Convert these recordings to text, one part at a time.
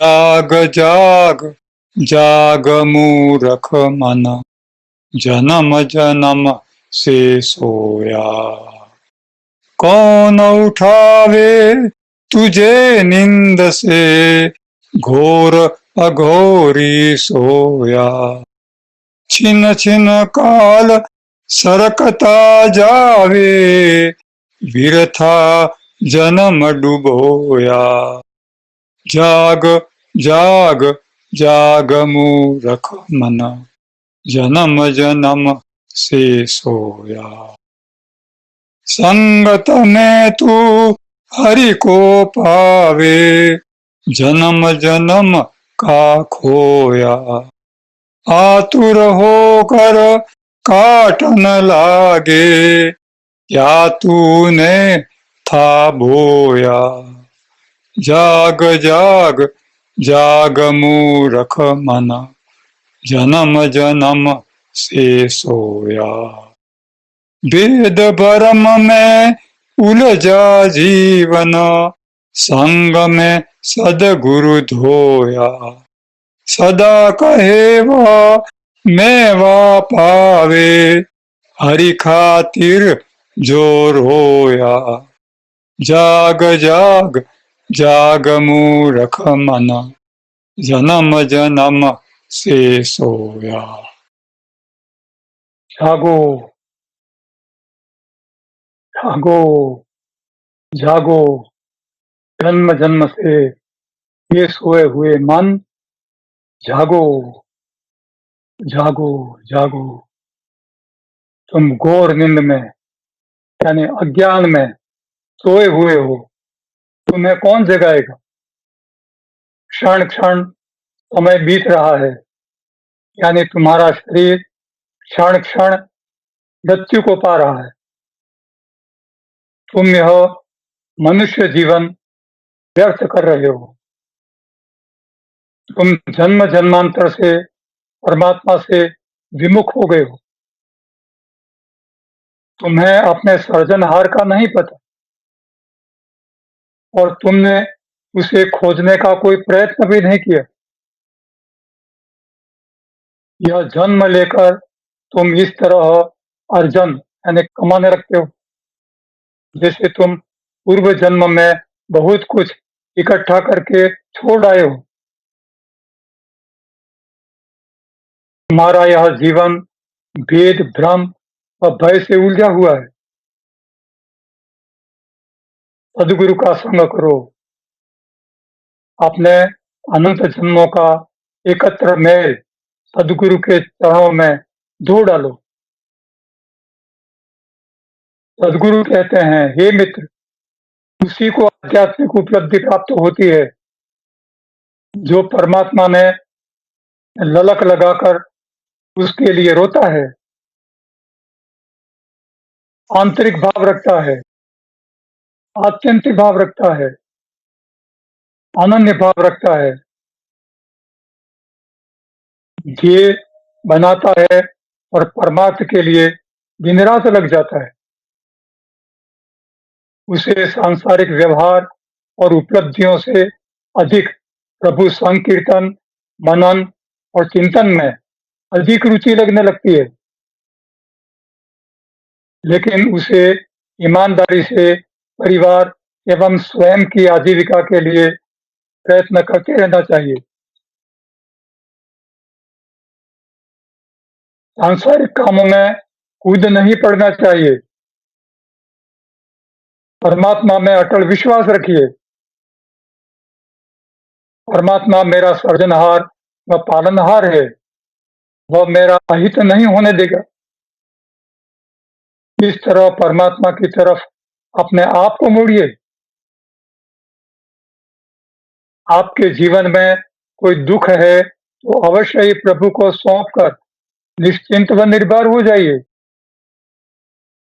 जाग जाग जाग मूरख मन, जन्म जन्म से सोया। कौन उठावे तुझे नींद से, घोर अघोरी सोया। छिन छिन काल सरकता जावे, बिरथा जन्म डुबोया। जाग जाग जाग मूरख मन, जन्म जन्म से सोया। संगत में तू हरि को पावे, जन्म जन्म का खोया। आतुर होकर काटन लागे, क्या तूने था बोया। जाग जाग जाग मूरख मन, जन्म जन्म से सोया। वेद भरम में उलझा जीवन, संग में सदगुरु धोया। सदा कहे वह मेवा पावे, हरि खातिर जो रोया। जाग जाग जाग मूरख मन, जन्म जन्म से सोया। जागो जागो जागो, जन्म जन्म से ये सोए हुए मन, जागो जागो जागो। तुम घोर नींद में यानी अज्ञान में सोए हुए हो, तुम्हें कौन जगाएगा। क्षण क्षण समय बीत रहा है, यानी तुम्हारा शरीर क्षण क्षण मृत्यु को पा रहा है। तुम यह मनुष्य जीवन व्यर्थ कर रहे हो। तुम जन्म जन्मांतर से परमात्मा से विमुख हो गए हो। तुम्हें अपने सर्जनहार का नहीं पता और तुमने उसे खोजने का कोई प्रयत्न भी नहीं किया। यह जन्म लेकर तुम इस तरह अर्जन यानी कमाने लगते हो, जैसे तुम पूर्व जन्म में बहुत कुछ इकट्ठा करके छोड़ आए हो। तुम्हारा यह जीवन भेद भ्रम और भय से उलझा हुआ है। सदगुरु का संग करो, अपने अनंत जन्मों का एकत्र मेल सदगुरु के चरणों में धो डालो। सदगुरु कहते हैं, हे मित्र, उसी को आध्यात्मिक उपलब्धि प्राप्त होती है जो परमात्मा में ललक लगाकर उसके लिए रोता है, आंतरिक भाव रखता है, आत्यंतिक भाव रखता है, अनन्य भाव रखता है, ध्येय बनाता है और परमार्थ के लिए दिन रात लग जाता है। उसे सांसारिक व्यवहार और उपलब्धियों से अधिक प्रभु संकीर्तन, मनन और चिंतन में अधिक रुचि लगने लगती है। लेकिन उसे ईमानदारी से परिवार एवं स्वयं की आजीविका के लिए प्रयत्न करते रहना चाहिए। सांसारिक कामों में कूद नहीं पड़ना चाहिए। परमात्मा में अटल विश्वास रखिए। परमात्मा मेरा सर्जनहार व पालनहार है, वह मेरा अहित नहीं होने देगा। इस तरह परमात्मा की तरफ अपने आप को मोड़िए। आपके जीवन में कोई दुख है तो अवश्य ही प्रभु को सौंपकर निश्चिंत व निर्भर हो जाइए।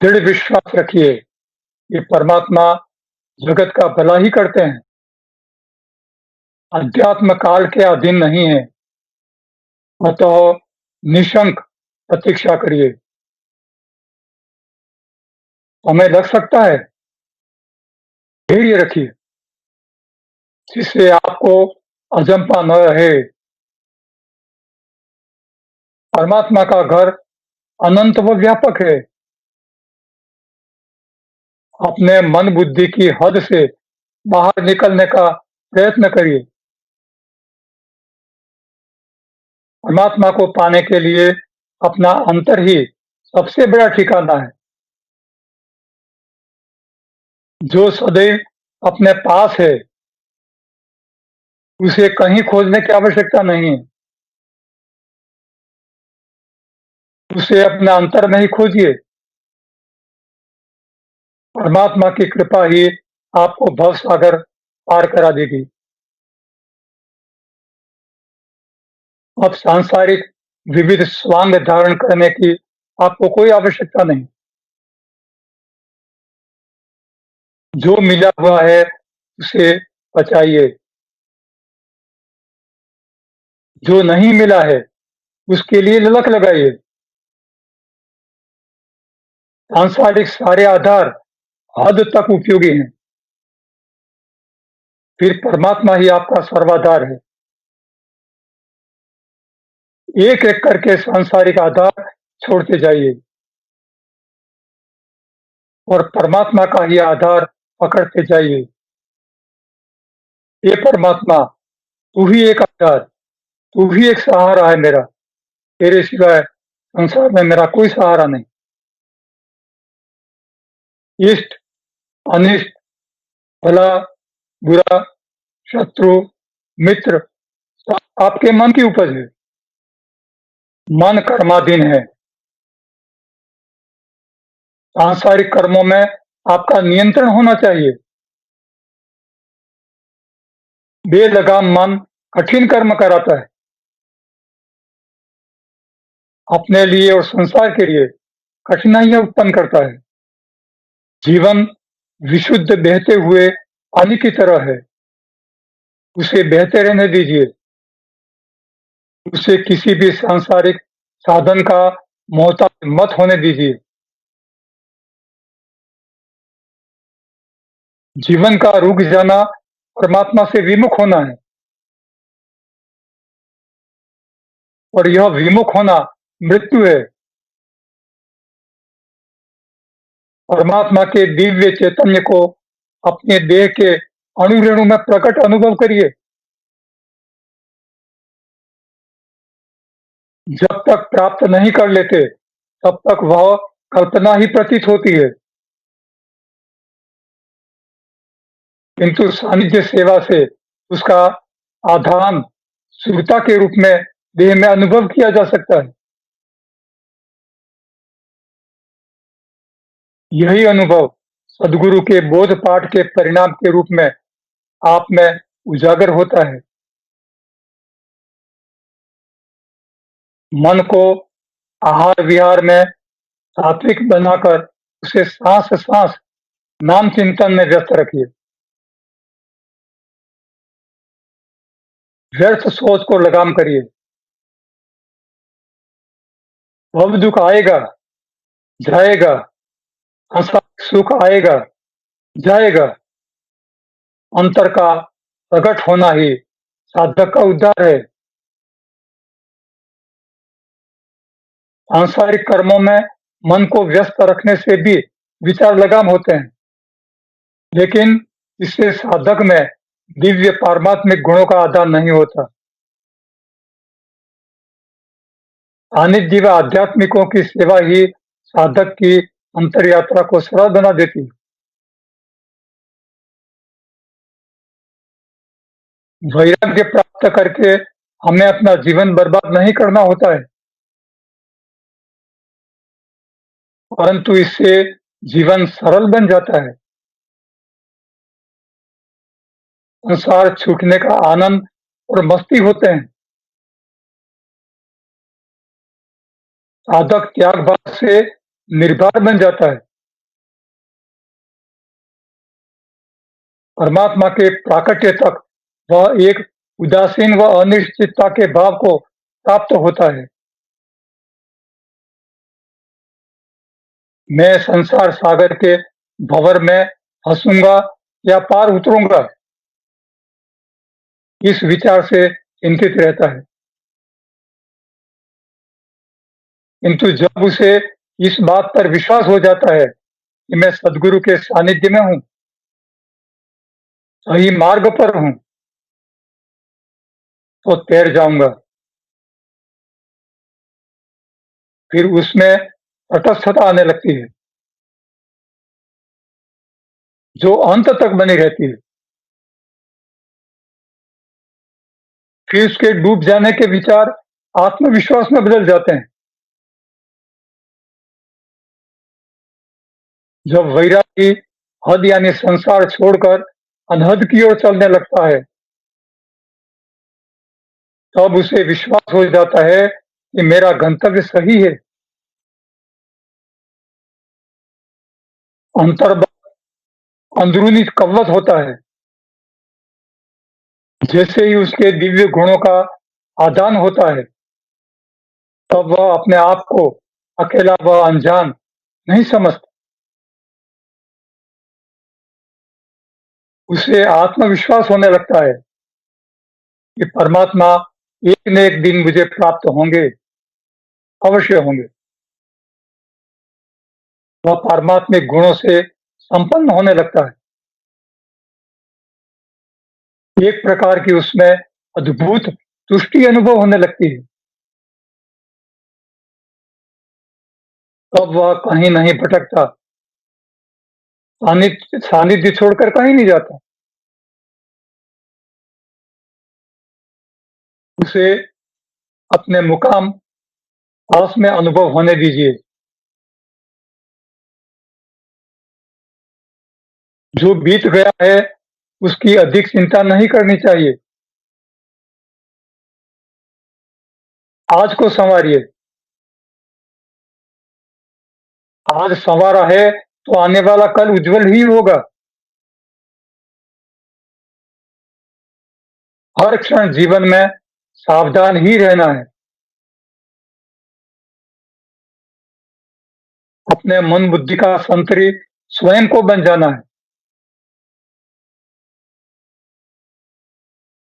दृढ़ विश्वास रखिए कि परमात्मा जगत का भला ही करते हैं, अध्यात्म काल के अधीन नहीं है। अतः निशंक प्रतीक्षा करिए। समय लग सकता है, धैर्य रखिए, जिससे आपको अजंपा न रहे। परमात्मा का घर अनंत व व्यापक है। अपने मन बुद्धि की हद से बाहर निकलने का प्रयत्न करिए। परमात्मा को पाने के लिए अपना अंतर ही सबसे बड़ा ठिकाना है। जो सदैव अपने पास है, उसे कहीं खोजने की आवश्यकता नहीं है। उसे अपने अंतर में ही खोजिए। परमात्मा की कृपा ही आपको भवसागर पार करा देगी। अब सांसारिक विविध स्वांग धारण करने की आपको कोई आवश्यकता नहीं। जो मिला हुआ है उसे बचाइए। जो नहीं मिला है उसके लिए ललक लगाइए। सांसारिक सारे आधार हद तक उपयोगी हैं। फिर परमात्मा ही आपका सर्वाधार है। एक एक करके सांसारिक आधार छोड़ते जाइए और परमात्मा का ही आधार पकड़ते जाइए। हे परमात्मा, तू ही एक आधार, तू ही एक सहारा है मेरा। तेरे सिवाय संसार में मेरा कोई सहारा नहीं। इष्ट, अनिष्ट, भला, बुरा, शत्रु, मित्र, सब आपके मन की उपज है। मन कर्माधीन है। सांसारिक कर्मों में आपका नियंत्रण होना चाहिए। बेलगाम मन कठिन कर्म कराता है। अपने लिए और संसार के लिए कठिनाइयां उत्पन्न करता है। जीवन विशुद्ध बहते हुए पानी की तरह है। उसे बहते रहने दीजिए। उसे किसी भी सांसारिक साधन का मोहताज मत होने दीजिए। जीवन का रुक जाना परमात्मा से विमुख होना है और यह विमुख होना मृत्यु है। परमात्मा के दिव्य चैतन्य को अपने देह के अणु-रेणु में प्रकट अनुभव करिए। जब तक प्राप्त नहीं कर लेते, तब तक वह कल्पना ही प्रतीत होती है। किंतु सानिध्य सेवा से उसका आधान शुद्धता के रूप में देह में अनुभव किया जा सकता है। यही अनुभव सद्गुरु के बोध पाठ के परिणाम के रूप में आप में उजागर होता है। मन को आहार विहार में सात्विक बनाकर उसे सांस सांस नाम चिंतन में व्यस्त रखिए। व्यर्थ सोच को लगाम करिए। भव दुख आएगा, जाएगा। सांसारिक सुख आएगा, जाएगा। अंतर का प्रकट होना ही साधक का उद्धार है। सांसारिक कर्मों में मन को व्यस्त रखने से भी विचार लगाम होते हैं, लेकिन इससे साधक में दिव्य पारमात्मिक गुणों का आदान नहीं होता। सानिध्य व आध्यात्मिकों की सेवा ही साधक की अंतर यात्रा को सरल बना देती है। वैराग्य प्राप्त करके हमें अपना जीवन बर्बाद नहीं करना होता है, परंतु इससे जीवन सरल बन जाता है। संसार छूटने का आनंद और मस्ती होते हैं। साधक त्याग भाव से निर्भर बन जाता है। परमात्मा के प्राकट्य तक वह एक उदासीन व अनिश्चितता के भाव को प्राप्त होता है। मैं संसार सागर के भंवर में हंसूंगा या पार उतरूंगा। इस विचार से चिंतित रहता है। किंतु जब उसे इस बात पर विश्वास हो जाता है कि मैं सद्गुरु के सानिध्य में हूँ, सही मार्ग पर हूँ, तो तैर जाऊँगा। फिर उसमें तटस्थता आने लगती है, जो अंत तक बनी रहती है। फिर उसके डूब जाने के विचार आत्मविश्वास में बदल जाते हैं। जब वैरागी हद यानी संसार छोड़कर अनहद की ओर चलने लगता है, तब उसे विश्वास हो जाता है कि मेरा गंतव्य सही है। अंतर्भाव अंदरूनी कवच होता है। जैसे ही उसके दिव्य गुणों का आदान होता है, तब वह अपने आप को अकेला व अनजान नहीं समझता। उसे आत्मविश्वास होने लगता है कि परमात्मा एक न एक दिन मुझे प्राप्त होंगे, अवश्य होंगे। वह पारमात्मिक गुणों से संपन्न होने लगता है। एक प्रकार की उसमें अद्भुत तुष्टि अनुभव होने लगती है। तब वह कहीं नहीं भटकता, सानिध्य सानिध्य छोड़कर कहीं नहीं जाता। उसे अपने मुकाम पास में अनुभव होने दीजिए। जो बीत गया है, उसकी अधिक चिंता नहीं करनी चाहिए। आज को सँवारिए। आज सँवारा है, तो आने वाला कल उज्ज्वल ही होगा। हर क्षण जीवन में सावधान ही रहना है। अपने मन बुद्धि का संतरी स्वयं को बन जाना है।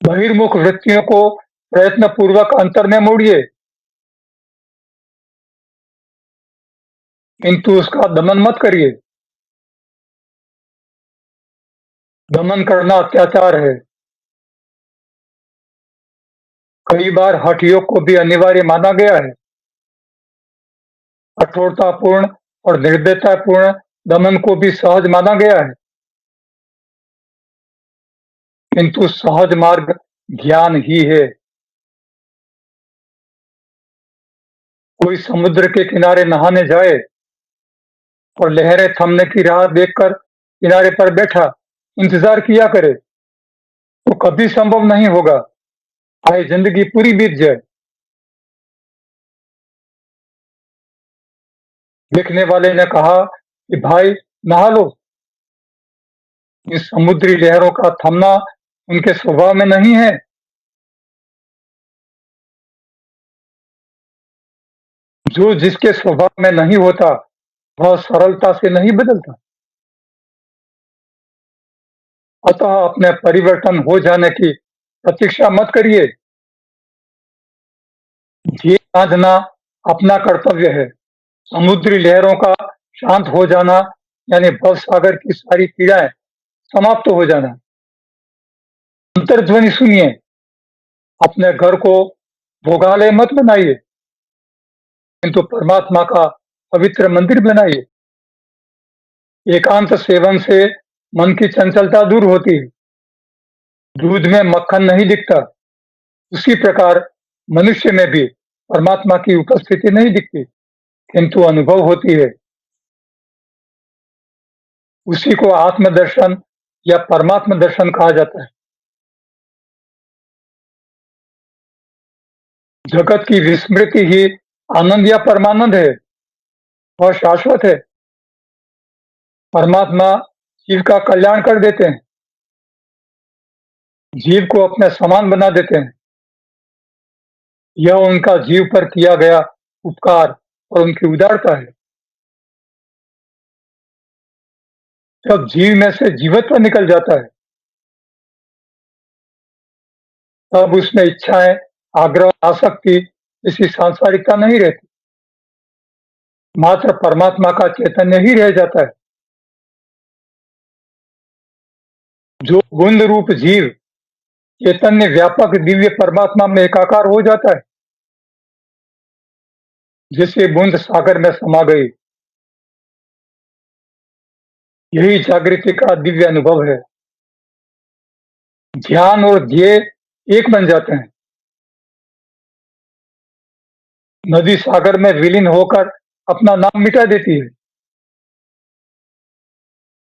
बहिर्मुख वृत्तियों को प्रयत्न पूर्वक अंतर में मोड़िए, किंतु उसका दमन मत करिए। दमन करना अत्याचार है। कई बार हठ योग को भी अनिवार्य माना गया है। कठोरतापूर्ण और निर्दयतापूर्ण दमन को भी सहज माना गया है, किंतु सहज मार्ग ज्ञान ही है। कोई समुद्र के किनारे नहाने जाए और लहरें थमने की राह देखकर किनारे पर बैठा इंतजार किया करे, तो कभी संभव नहीं होगा। चाहे जिंदगी पूरी बीत जाए। देखने वाले ने कहा कि भाई नहा लो। इस समुद्री लहरों का थमना उनके स्वभाव में नहीं है। जो जिसके स्वभाव में नहीं होता, वह सरलता से नहीं बदलता। अतः अपने परिवर्तन हो जाने की प्रतीक्षा मत करिए। ये साधना अपना कर्तव्य है। समुद्री लहरों का शांत हो जाना यानी भव सागर की सारी पीड़ाएं समाप्त हो जाना। अंतर्ध्वनि सुनिए। अपने घर को भोगालय मत बनाइए, किंतु परमात्मा का पवित्र मंदिर बनाइए। एकांत सेवन से मन की चंचलता दूर होती है। दूध में मक्खन नहीं दिखता, उसी प्रकार मनुष्य में भी परमात्मा की उपस्थिति नहीं दिखती, किंतु अनुभव होती है। उसी को आत्मदर्शन या परमात्म दर्शन कहा जाता है। जगत की विस्मृति ही आनंद या परमानंद है। वह शाश्वत है। परमात्मा जीव का कल्याण कर देते हैं, जीव को अपने समान बना देते हैं। यह उनका जीव पर किया गया उपकार और उनकी उदारता है। जब जीव में से जीवत्व निकल जाता है, तब उसमें इच्छाएं, आग्रह, आसक्ति जैसी सांसारिकता नहीं रहती। मात्र परमात्मा का चैतन्य ही रह जाता है। जो बुंद रूप जीव चैतन्य व्यापक दिव्य परमात्मा में एकाकार हो जाता है, जैसे बूंद सागर में समा गई। यही जागृति का दिव्य अनुभव है। ध्यान और ध्येय एक बन जाते हैं। नदी सागर में विलीन होकर अपना नाम मिटा देती है।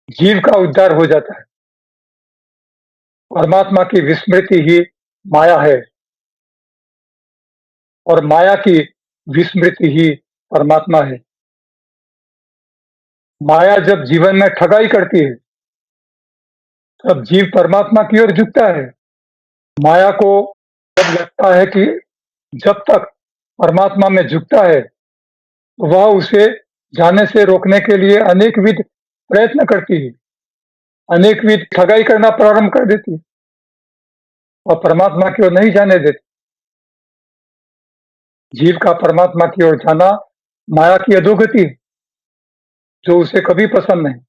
जीव का उद्धार हो जाता है। परमात्मा की विस्मृति ही माया है और माया की विस्मृति ही परमात्मा है। माया जब जीवन में ठगाई करती है, तब जीव परमात्मा की ओर झुकता है। माया को जब लगता है कि जब तक परमात्मा में झुकता है, तो वह उसे जाने से रोकने के लिए अनेकविध प्रयत्न करती है, अनेकविध ठगाई करना प्रारंभ कर देती है और परमात्मा की ओर नहीं जाने देती। जीव का परमात्मा की ओर जाना माया की अधोगति है, जो उसे कभी पसंद नहीं।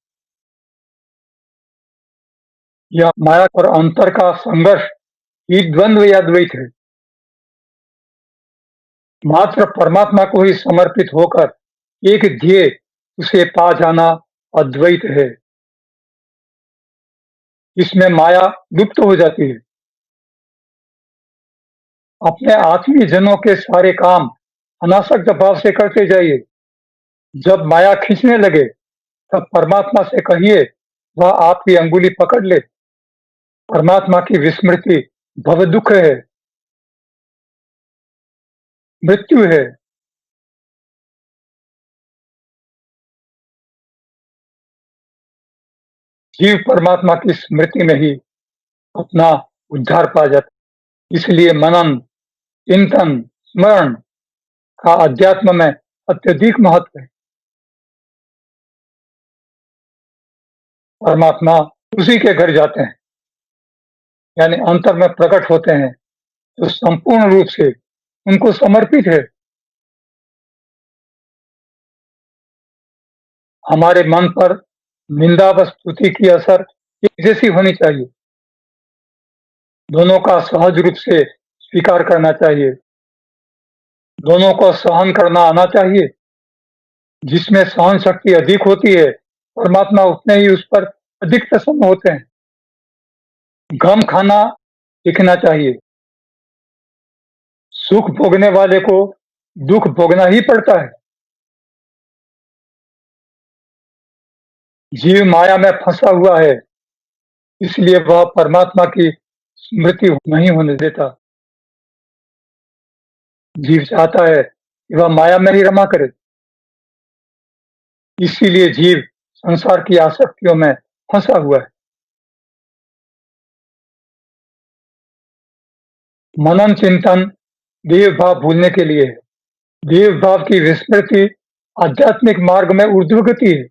यह माया और अंतर का संघर्ष ही द्वंद्व या द्वैत है। मात्र परमात्मा को ही समर्पित होकर एक ध्येय उसे पा जाना अद्वैत है। इसमें माया लुप्त हो जाती है। अपने आत्मीय जनों के सारे काम अनासक्त भाव से करते जाइए। जब माया खींचने लगे, तब परमात्मा से कहिए वह आपकी अंगुली पकड़ ले। परमात्मा की विस्मृति भव दुख है, मृत्यु है। जीव परमात्मा की स्मृति में ही अपना उद्धार पा जाता है। इसलिए मनन, चिंतन, स्मरण का अध्यात्म में अत्यधिक महत्व है। परमात्मा उसी के घर जाते हैं, यानी अंतर में प्रकट होते हैं, तो संपूर्ण रूप से उनको समर्पित है। हमारे मन पर निंदा व स्तुति की असर एक जैसी होनी चाहिए। दोनों का सहज रूप से स्वीकार करना चाहिए। दोनों को सहन करना आना चाहिए। जिसमें सहन शक्ति अधिक होती है, परमात्मा उतने ही उस पर अधिक प्रसन्न होते हैं। गम खाना सीखना चाहिए। सुख भोगने वाले को दुख भोगना ही पड़ता है। जीव माया में फंसा हुआ है, इसलिए वह परमात्मा की स्मृति नहीं होने देता। जीव चाहता है कि वह माया में ही रमा करे। इसीलिए जीव संसार की आसक्तियों में फंसा हुआ है। मनन चिंतन देव भाव भूलने के लिए है। देव भाव की विस्मृति आध्यात्मिक मार्ग में ऊर्ध्वगति है।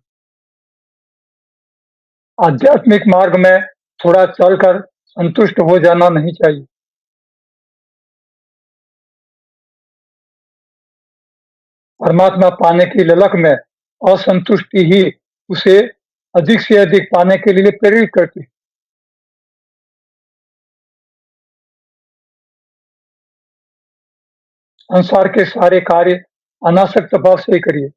आध्यात्मिक मार्ग में थोड़ा चलकर संतुष्ट हो जाना नहीं चाहिए। परमात्मा पाने की ललक में असंतुष्टि ही उसे अधिक से अधिक पाने के लिए प्रेरित करती है। संसार के सारे कार्य अनासक्त भाव से ही करिए।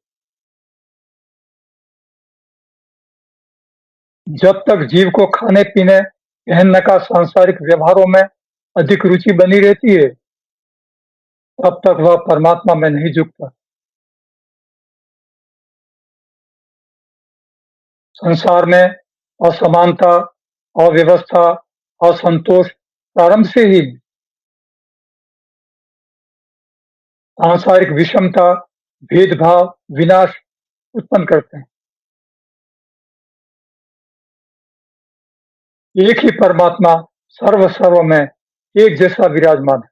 जब तक जीव को खाने पीने पहनने का सांसारिक व्यवहारों में अधिक रुचि बनी रहती है, तब तक वह परमात्मा में नहीं झुकता। संसार में असमानता, अव्यवस्था, असंतोष प्रारंभ से ही सांसारिक विषमता, भेदभाव, विनाश उत्पन्न करते हैं। एक ही परमात्मा सर्व में एक जैसा विराजमान है।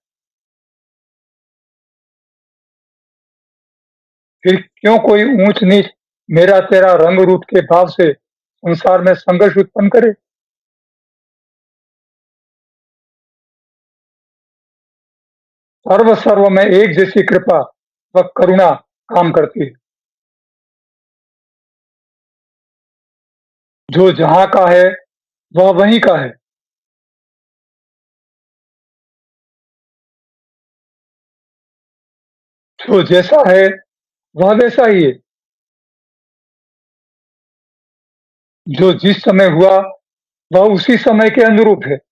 फिर क्यों कोई ऊंच नीच, मेरा तेरा रंग रूप के भाव से संसार में संघर्ष उत्पन्न करे। सर्व में एक जैसी कृपा व करुणा काम करती है। जो जहाँ का है वह वहीं का है। जो जैसा है वह वैसा ही है। जो जिस समय हुआ वह उसी समय के अनुरूप है।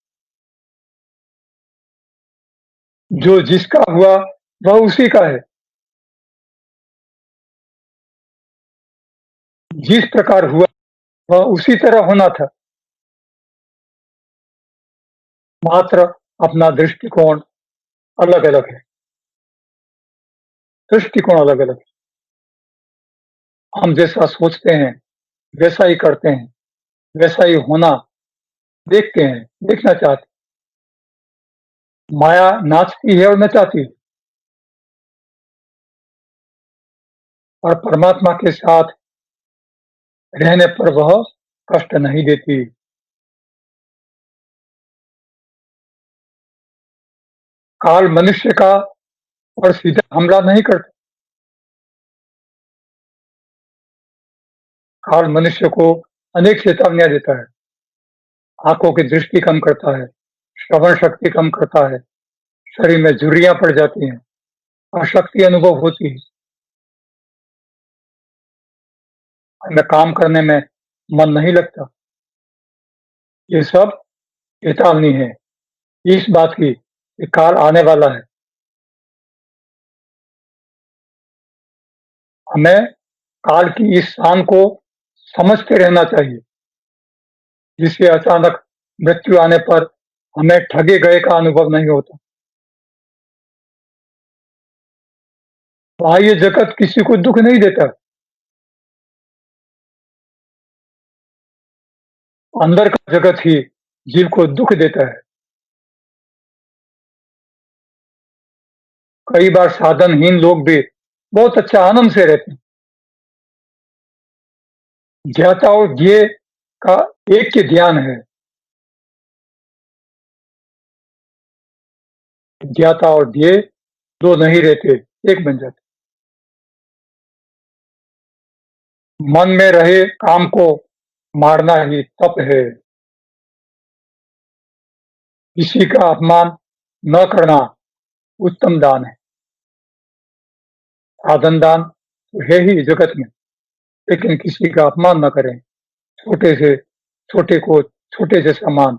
जो जिसका हुआ वह उसी का है। जिस प्रकार हुआ वह उसी तरह होना था। मात्र अपना दृष्टिकोण अलग-अलग है। दृष्टिकोण अलग-अलग है। हम जैसा सोचते हैं, वैसा ही करते हैं, वैसा ही होना देखते हैं, देखना चाहते हैं। माया नाचती है और नचाती है। और परमात्मा के साथ रहने पर वह कष्ट नहीं देती। काल मनुष्य का और सीधा हमला नहीं करता। काल मनुष्य को अनेक चेतावनियाँ देता है। आँखों की दृष्टि कम करता है, श्रवण शक्ति कम करता है, शरीर में झुर्रियाँ पड़ जाती हैं, अशक्ति अनुभव होती है, हमें काम करने में मन नहीं लगता। ये सब चेतावनी है इस बात की कि काल आने वाला है। हमें काल की इस शान को समझते रहना चाहिए, जिससे अचानक मृत्यु आने पर हमें ठगे गए का अनुभव नहीं होता। बाह्य जगत किसी को दुःख नहीं देता, अंदर का जगत ही जीव को दुःख देता है। कई बार साधनहीन लोग भी बहुत अच्छा आनंद से रहते हैं। ज्ञाता और ज्ञेय का एक ही ध्यान है। ज्ञाता और ध्येय दो नहीं रहते, एक बन जाते। मन में रहे काम को मारना ही तप है। किसी का अपमान न करना उत्तम दान है। साधन दान तो है ही जगत में, लेकिन किसी का अपमान न करें। छोटे से छोटे को छोटे से सम्मान,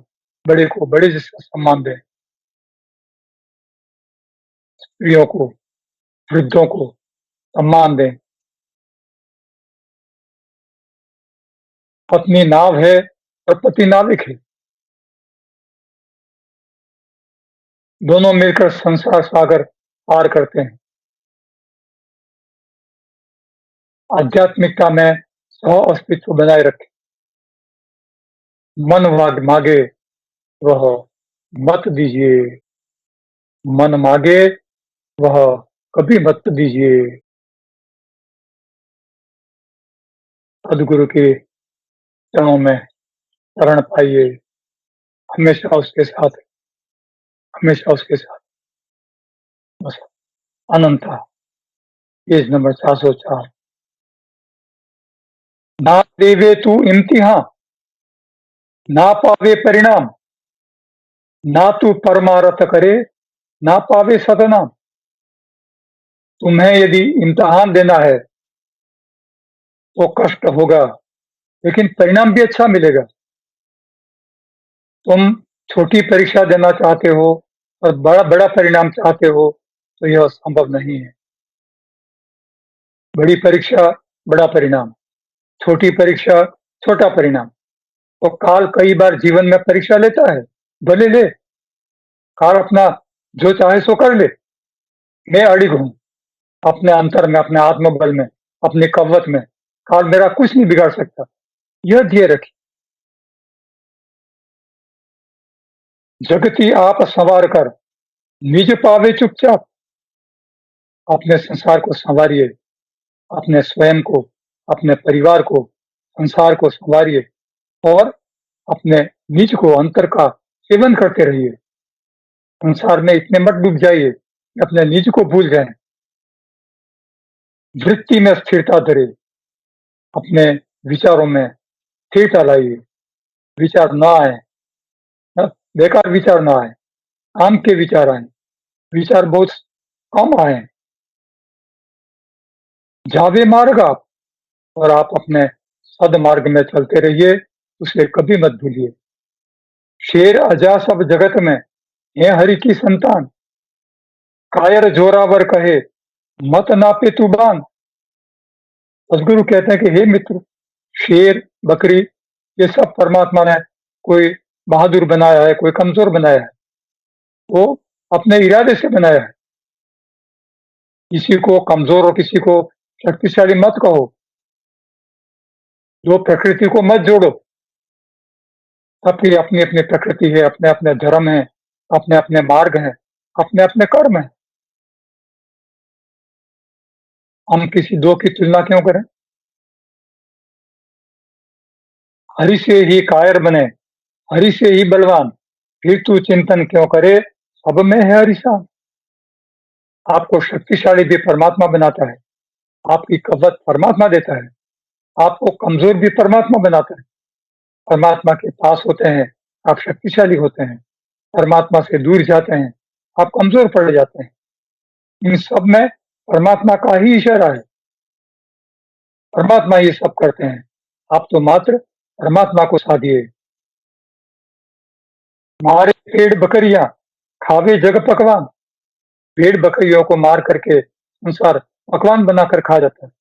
बड़े को बड़े जैसा सम्मान दें। स्त्रियों को, वृद्धों को सम्मान दें। पत्नी नाव है और पति नाविक है। दोनों मिलकर संसार सागर पार करते हैं। आध्यात्मिकता में सह अस्तित्व बनाए रखें। मन मागे वह मत दीजिए। मन मागे वह कभी मत दीजिए। सदगुरु के चरणों में शरण पाइए। हमेशा उसके साथ, हमेशा उसके साथ। बस अनंता। Page number 404। ना देवे तू इम्तिहान, ना पावे परिणाम, ना तू परमारथ करे, ना पावे सतनाम। तुम्हें यदि इम्तिहान देना है तो कष्ट होगा, लेकिन परिणाम भी अच्छा मिलेगा। तुम छोटी परीक्षा देना चाहते हो और बड़ा बड़ा परिणाम चाहते हो, तो यह संभव नहीं है। बड़ी परीक्षा, बड़ा परिणाम, छोटी परीक्षा, छोटा परिणाम। तो काल कई बार जीवन में परीक्षा लेता है, भले ले। काल अपना जो चाहे सो कर ले। मैं अड़िग हूं अपने अंतर में, अपने आत्मबल में, अपनी कवत में। काल मेरा कुछ नहीं बिगाड़ सकता। यह ध्येय रखिए। जगती आप संवार कर निज पावे चुपचाप। अपने संसार को संवारिए, अपने स्वयं को, अपने परिवार को, संसार को संवारिए और अपने निज को, अंतर का सेवन करते रहिए। संसार में इतने मत डूब जाइए कि अपने निज को भूल जाएँ, वृत्ति में स्थिरता धरे, अपने विचारों में स्थिरता लाइए, विचार ना आए, अ, बेकार विचार ना आए, काम के विचार आएँ, विचार बहुत कम आएँ। जावे मार्ग आप और आप अपने सद्मार्ग में चलते रहिए, उसे कभी मत भूलिए। शेर अजा सब जगत में, हे हरि की संतान, कायर जोरावर कहे, मत नापे तू बान। सदगुरु कहते हैं कि हे मित्र, शेर, बकरी ये सब परमात्मा ने कोई बहादुर बनाया है, कोई कमज़ोर बनाया है, वो अपने इरादे से बनाया है। किसी को कमज़ोर और किसी को शक्तिशाली मत कहो, जो प्रकृति को मत जोड़ो। सबकी अपनी-अपनी प्रकृति है, अपने-अपने धर्म हैं, अपने-अपने मार्ग हैं, अपने-अपने कर्म हैं। हम किसी दो की तुलना क्यों करें? हरि से ही कायर बने, हरि से ही बलवान, फिर तू चिंतन क्यों करे, सब में है हरि साथ। आपको शक्तिशाली भी परमात्मा बनाता है, आपकी कवच परमात्मा देता है, आपको कमज़ोर भी परमात्मा बनाता है। परमात्मा के पास होते हैं, आप शक्तिशाली होते हैं, परमात्मा से दूर जाते हैं, आप कमज़ोर पड़ जाते हैं। इन सब में परमात्मा का ही इशारा है, परमात्मा ये सब करते हैं, आप तो मात्र परमात्मा को साधिए। मारे भेड़ बकरियाँ, खावे जग पकवान, भेड़ बकरियों को मार करके संसार पकवान बनाकर खा जाता है।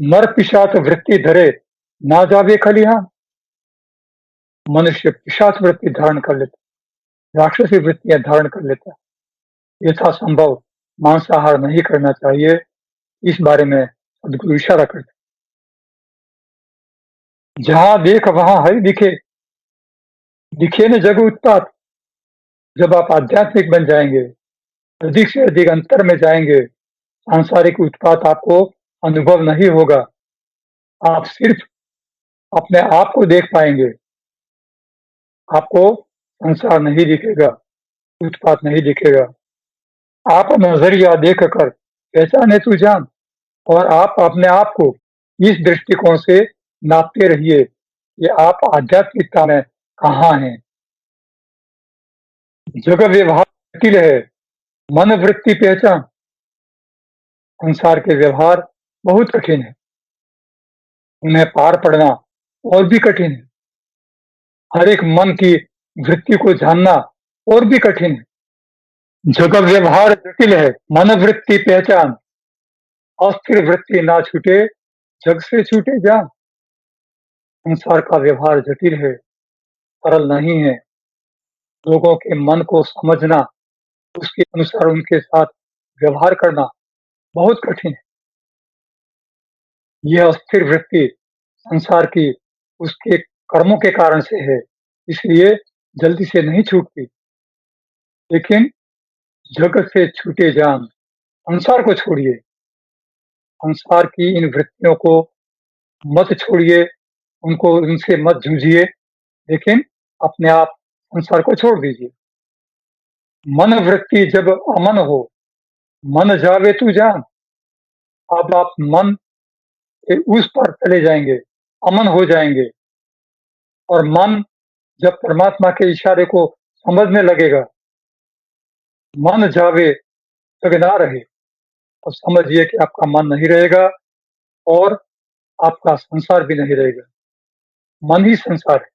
नर पिशाच वृत्ति धरे, ना जावे खलिहान, मनुष्य पिशाच वृत्ति धारण कर लेता है, राक्षसी वृत्तियां धारण कर लेता है। यथासंभव मांसाहार नहीं करना चाहिए, इस बारे में सदगुरु इशारा करते हैं। जहां देख वहां हरि दिखे, दिखे न जग उत्पात। जब आप आध्यात्मिक बन जाएंगे, अधिक से अधिक अंतर में जाएंगे, सांसारिक उत्पात आपको अनुभव नहीं होगा। आप सिर्फ अपने आप को देख पाएंगे, आपको संसार नहीं दिखेगा, उत्पात नहीं दिखेगा। आप नजरिया देखकर पहचाने तू जान, और आप अपने आप को इस दृष्टिकोण से नापते रहिए कि आप आध्यात्मिकता में कहाँ हैं। जग व्यवहार जटिल है, मन वृत्ति पहचान। संसार के व्यवहार बहुत कठिन है, उन्हें पार पड़ना और भी कठिन है। हर एक मन की वृत्ति को जानना और भी कठिन है। जग व्यवहार जटिल है, मन वृत्ति पहचान। अस्थिर वृत्ति ना छूटे, जग से छूटे जान। संसार का व्यवहार जटिल है, सरल नहीं है। लोगों के मन को समझना, उसके अनुसार उनके साथ व्यवहार करना बहुत कठिन है। यह अस्थिर वृत्ति संसार की उसके कर्मों के कारण से है, इसलिए जल्दी से नहीं छूटती। लेकिन जगत से छूटे जान, संसार को छोड़िए, संसार की इन वृत्तियों को मत छोड़िए, उनको उनसे मत जूझिए, लेकिन अपने आप संसार को छोड़ दीजिए। मन वृत्ति जब अमन हो, मन जावे तू जान। अब आप मन के उस पर चले जाएंगे, अमन हो जाएंगे, और मन जब परमात्मा के इशारे को समझने लगेगा, मन जावे जग ना रहे, तो समझिए कि आपका मन नहीं रहेगा और आपका संसार भी नहीं रहेगा। मन ही संसार है,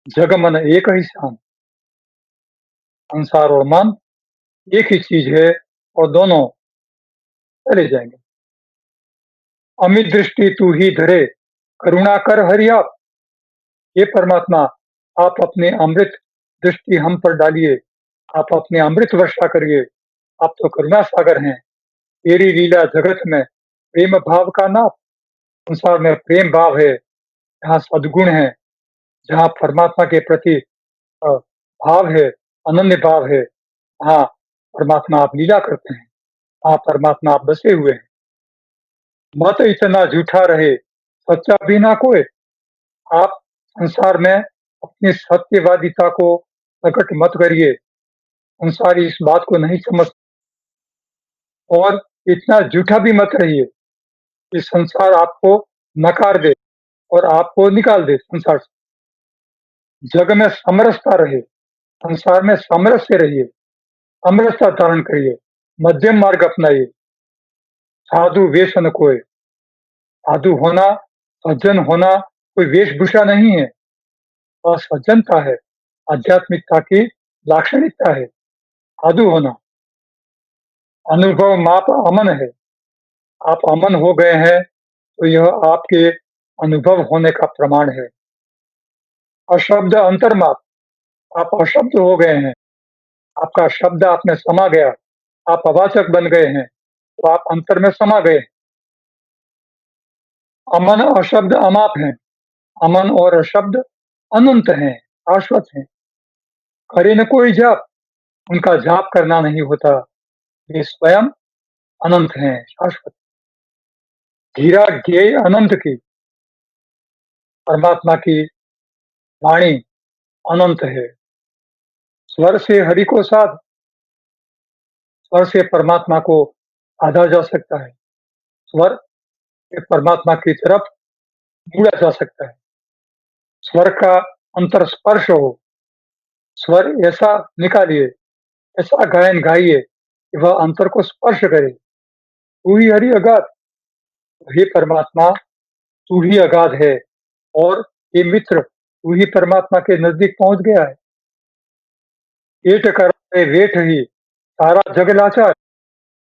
जग मन एक ही शान। संसार और मन एक ही चीज है और दोनों चले जाएंगे। अमित दृष्टि तू ही धरे, करुणा कर हरि आप। हे परमात्मा, आप अपने अमृत दृष्टि हम पर डालिए, आप अपने अमृत वर्षा करिए। आप तो करुणा सागर हैं। तेरी लीला जगत में प्रेम भाव का नाप। संसार में प्रेम भाव है, जहाँ सद्गुण है, जहाँ परमात्मा के प्रति अ, भाव है, अनन्य भाव है, वहाँ परमात्मा आप लीला करते हैं, वहाँ परमात्मा आप बसे हुए हैं। मत इतना झूठा रहे, सच्चा भी ना कोई। आप संसार में अपनी सत्यवादिता को प्रकट मत करिए। संसार इस बात को नहीं समझ, और इतना झूठा भी मत रहिए कि संसार आपको नकार दे और आपको निकाल दे संसार से। जग में समरसता रहे, संसार में सामरस्य रहिए, समरसता धारण करिए, मध्यम मार्ग अपनाइए। साधु वेश न कोय। साधु होना, सज्जन होना कोई वेशभूषा नहीं है, वह सज्जनता है, आध्यात्मिकता की लाक्षणिकता है। साधु होना अनुभव माप अमन है। आप अमन हो गए हैं तो यह आपके अनुभव होने का प्रमाण है। अशब्द अंतर्माप, आप अशब्द हो गए हैं, आपका शब्द आप में समा गया, आप अवाचक बन गए हैं, तो आप अंतर में समा गए। अमन अशब्द अमाप हैं, अमन और अशब्द अनंत हैं, शाश्वत हैं। करे न कोई जाप, उनका जाप करना नहीं होता, वे स्वयं अनंत हैं, शाश्वत। धीरा ज्ञेय अनंत की, परमात्मा की वाणी अनंत है। स्वर से हरि को साध, स्वर से परमात्मा को साधा जा सकता है, स्वर से परमात्मा की तरफ मुड़ा जा सकता है। स्वर का अंतर स्पर्श हो, स्वर ऐसा निकालिए, ऐसा गायन गाइए कि वह अंतर को स्पर्श करे। तू ही हरि अगाध, हे परमात्मा, तू ही अगाध है, और ये मित्र तू ही परमात्मा के नजदीक पहुंच गया है। पेट कर वेठ ही सारा जग लाचार।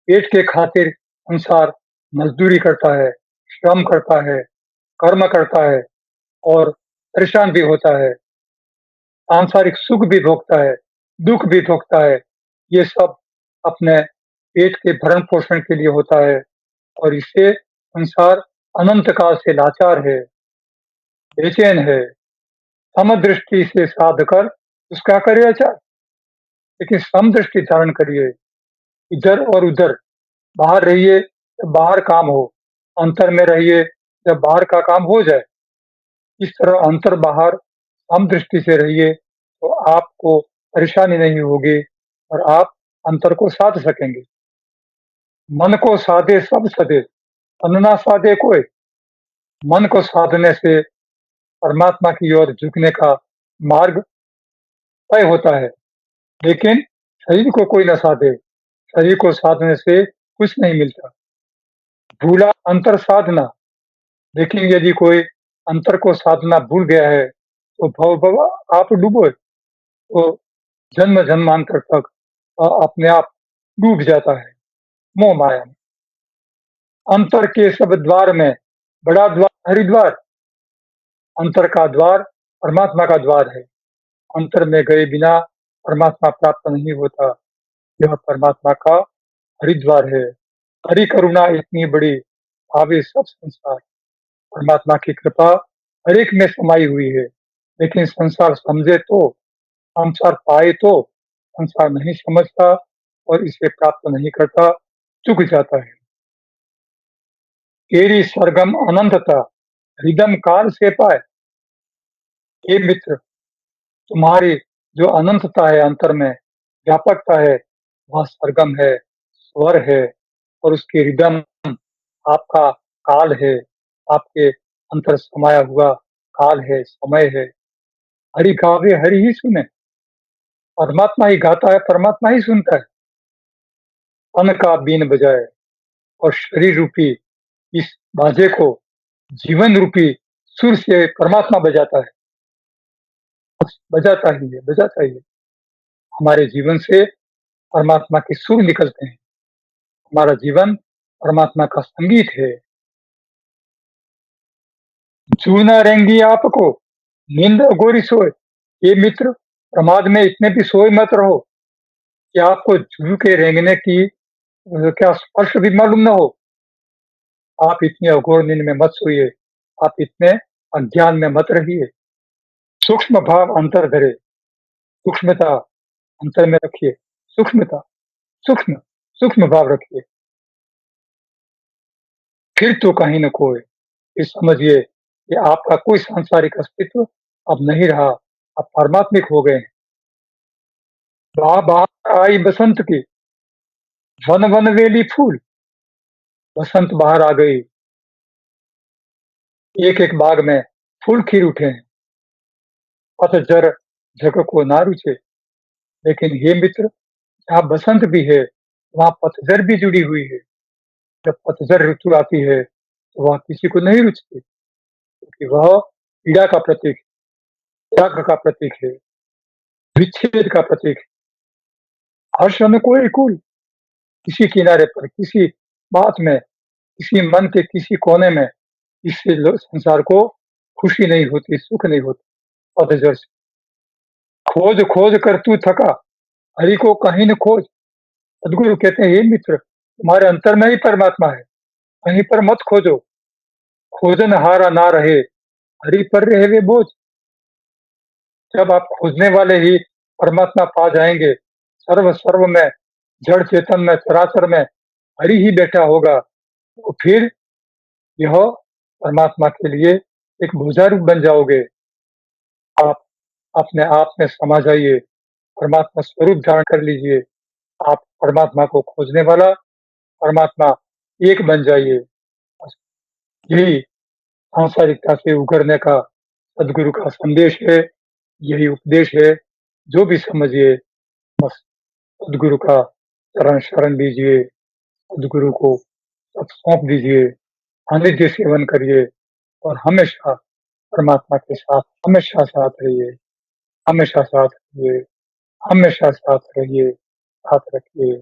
पेट के खातिर संसार मजदूरी करता है, श्रम करता है, कर्म करता है और परेशान भी होता है। सांसारिक सुख भी भोगता है, दुख भी भोगता है। ये सब अपने पेट के भरण पोषण के लिए होता है, और इससे संसार अनंत काल से लाचार है, बेचैन है। समदृष्टि से साध कर उसका करे आचार। लेकिन समदृष्टि धारण करिए, इधर और उधर, बाहर रहिए जब बाहर काम हो, अंतर में रहिए जब बाहर का काम हो जाए। इस तरह अंतर बाहर सम दृष्टि से रहिए तो आपको परेशानी नहीं होगी और आप अंतर को साध सकेंगे। मन को साधे सब सधे, तन ना साधे कोई। मन को साधने से परमात्मा की ओर झुकने का मार्ग तय होता है, लेकिन शरीर को कोई न साधे, शरीर को साधने से कुछ नहीं मिलता। भूला अंतर साधना, लेकिन यदि कोई अंतर को साधना भूल गया है तो भव भव आप डूबो, तो जन्म जन्मांतर तक अपने आप डूब जाता है मोह माया में। अंतर के सब द्वार में बड़ा द्वार हरिद्वार। अंतर का द्वार परमात्मा का द्वार है। अंतर में गए बिना परमात्मा प्राप्त नहीं होता। यह परमात्मा का हरिद्वार है। हरि करुणा इतनी बड़ी, भावे सब संसार। परमात्मा की कृपा हर एक में समाई हुई है, लेकिन संसार समझे तो, संसार पाए तो, संसार नहीं समझता और इसे प्राप्त नहीं करता, चूक जाता है। तेरी सरगम अनंतता रिदम काल से पाए। हे मित्र, तुम्हारी जो अनंतता है, अंतर में व्यापकता है, वह सरगम है, स्वर है, और उसकी रिदम आपका काल है, आपके अंतर समाया हुआ काल है, समय है। हरि गावे हरि ही सुने, परमात्मा ही गाता है, परमात्मा ही सुनता है। तन का बीन बजाए और शरीर रूपी इस बाजे को जीवन रूपी सुर से परमात्मा बजाता है, बजाता ही है, बजाता ही है। हमारे जीवन से परमात्मा के सुर निकलते हैं। हमारा जीवन परमात्मा का संगीत है। जूना रेंगी आपको नींद गोरी सोए। ये मित्र, प्रमाद में इतने भी सोए मत रहो कि आपको जू के रेंगने की क्या स्पर्श भी मालूम न हो। आप इतनी अघोर नींद में मत सोइए, आप इतने अज्ञान में मत रहिए। सूक्ष्म भाव अंतर धरे, सूक्ष्मता अंतर में रखिए, सूक्ष्मता, सूक्ष्म सूक्ष्म भाव रखिए। फिर तो कहीं न कोई, ये समझिए कि आपका कोई सांसारिक अस्तित्व अब नहीं रहा, आप पारमात्मिक हो गए हैं। बाहर आई बसंत की, वन वन वेली फूल, बसंत बाहर आ गई, एक एक बाग में फूल खिल उठे हैं, पतझर जग को ना रुचे। लेकिन हे मित्र, जहाँ बसंत भी है, वहाँ पतझर भी जुड़ी हुई है। जब पतझर ऋतु आती है, तो वह किसी को नहीं रुचती, क्योंकि वह पीड़ा का प्रतीक, त्याग का प्रतीक है, विच्छेद का प्रतीक है। हर्ष अनुकूल किसी किनारे पर, किसी बात में, किसी मन के किसी कोने में, इससे संसार को खुशी नहीं होती, सुख नहीं होता। पतझर से खोज खोज कर तू थका, हरि को कहीं न खोज। सदगुरु कहते हैं, हे मित्र, तुम्हारे अंतर में ही परमात्मा है, कहीं पर मत खोजो। खोजन हारा ना रहे, हरि पर रहे वे बोझ। जब आप खोजने वाले ही परमात्मा पा जाएंगे, सर्व सर्व में, जड़ चेतन में, चराचर में हरि ही बैठा होगा, तो फिर यह परमात्मा के लिए एक बोझा रूप बन जाओगे। आप अपने आप में समा जाइए, परमात्मा स्वरूप धारण कर लीजिए। आप परमात्मा को खोजने वाला, परमात्मा एक बन जाइए। बस यही सांसारिकता से उभरने का सदगुरु का संदेश है, यही उपदेश है। जो भी समझिए, बस सदगुरु का चरण शरण लीजिए, सदगुरु को सब सौंप दीजिए, अनित्य सेवन करिए और हमेशा परमात्मा के साथ हमेशा साथ रहिए, हमेशा साथ रहिए, हमेशा साथ रहिए, साथ रखिए।